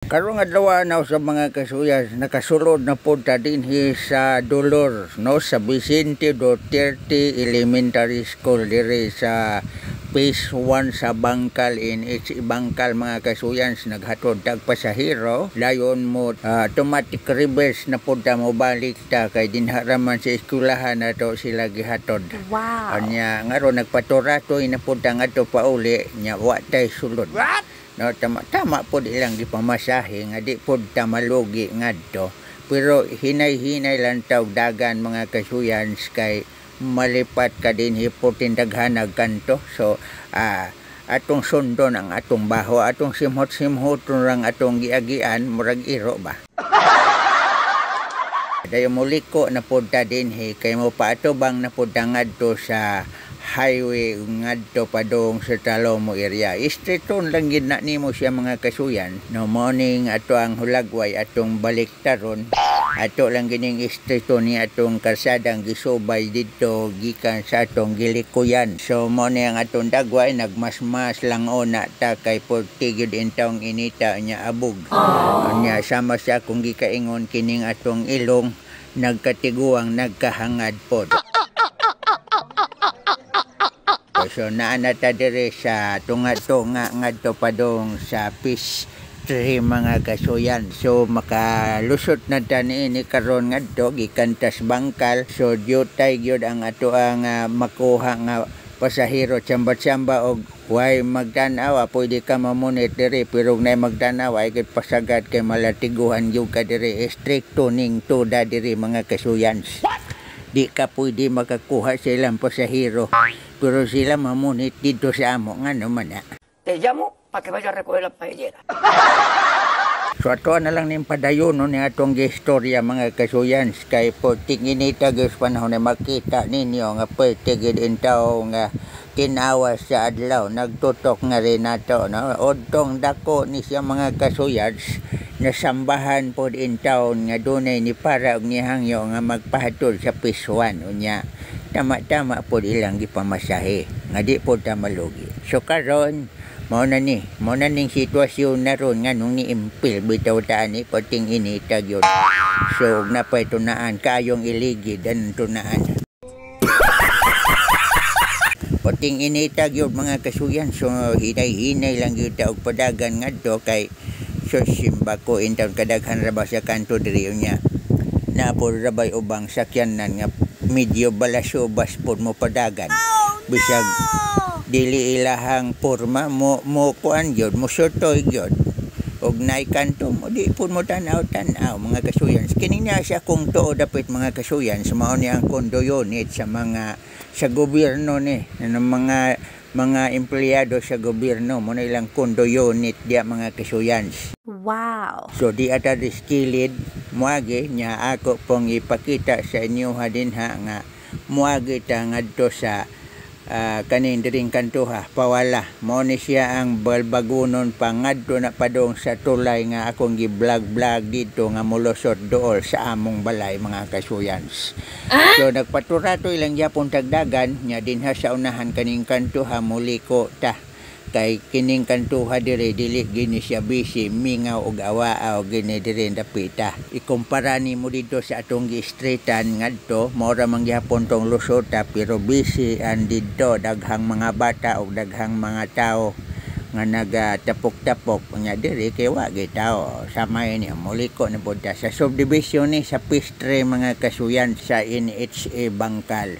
Karong adlaw na sa mga kasuyas nakasulod na punta dinhi sa Dolor no sa Vicente Duterte Elementary School diri sa Phase 1 sa Bangkal NH Bangkal mga kasuyans naghatod tag pasahero dayon mo automatic reverse na punta mo balik ta kay dinharaman sa eskwelahan nato sila gihatod. Wow. Anya ngaron nagpaturatoy na punta ngadto pauli nya wa tay sulod. What? No, tama po ilang gipamasahe nga di po tamalugi ngadto. Pero hinay-hinay lang tawag dagan mga kasuyans kay malipat ka din hiputin daghanag kanto. So atong sundon ang atong baho, atong simhot-simhot lang atong giagian murag iro ba. Dayo muliko na punta din kay mo paatubang na punta ngadto sa highway ngadto padong sa Talomo area. Streeton lang gid na nimo siya mga kasuyan. No morning ato ang hulagway atong baliktaron. Ato lang gining streeton ni atong kalsadang gisubay dito gikan sa atong gilikuyan. So mo ni ang atong dagway nagmasmas lang ona ta kay portigid intawng inita nya abog. Nya sama siya kung gikaingon kining atong ilong nagkatiguang nagkahangad pod. So naanata dire sa tunga-tunga ngadto padong sa Phase 3 mga kasuyan. So makalusot na ta niini karon ngadto gikan tas Bangkal. So diutay gyud ang ato ang makuha nga pasahero tsamba-tsamba og way magtan-aw pwede ka mamunit dire pero nay magtan-aw ay kay pasagad kay malatiguhan gyud ka dire stricto ning tuda dire mga kasuyan. Di ka pwede makakuha sa ilang pasahero. Pero sila mamunit dito sa amo. Nga naman na. Te llamo para que vaya a recoger la paellera. So ato na lang ning padayon no, ni atong gistorya mga kasuyans. Kay po tinginita gis panahon na makita ninyo nga pwede intaw nga tinawas sa adlaw. Nagtutok nga rin nato. No? Odtong dako ni siya mga kasuyans. Nasambahan po in taon nga dunay ni para og nihangyo nga magpahatod sa Phase 1 unya tama-tama po ilang gipamasahe nga di po ta malugi. So karon mao na ning sitwasyon na ron nga nung niimpil bitaw ta ani pating initag yun. So napay tunaan kayong iligid ang tunaan. Pating initag yun mga kasuyan. So hinay-hinay lang yun ta og padagan ngadto kay so simba ko intaw kadaghan ra ba sa kanto diri niya na po rabay ubang sakyanan nga medyo balasyo baspod mo padagan bisag dili ilahang porma mo kuan gyud mo sutoy gyud og nay kanto mo di pud mo tanaw mga kasuyan kini niya siya kung tuo dapit mga kasuyan mao ni ang kondo unit sa mga sa gobyerno ni ng mga empleyado sa gobyerno mo na ilang kondo unit dia mga kasuyans. Wow. So di ata diskilid muagi nya ako pong ipakita sa inyo dinha nga muagi ta ngadto sa kaning diring kantuha pawala mo ni siya ang balbagunon pangadto na padong sa tulay nga akong gi-vlog dito nga molusot dool sa among balay mga kasuyans. So nagpaturato ilang yapon tagdagan nya dinha sa unahan kaning kantuha muliko ta kay kining kantuha dire dili gini siya busy mingaw og awaa og gini dire dapita ikumpara nimo dito sa atong gi-streetan ngadto mao ra man gyapon tong lusota pero busy and didto daghang mga bata og daghang mga tao nga nagatapok-tapok nya dire kay wa gyud tao samay ni muliko na pud ta sa subdivision ni sa Phase 3 mga kasuyan sa NHA Bangkal.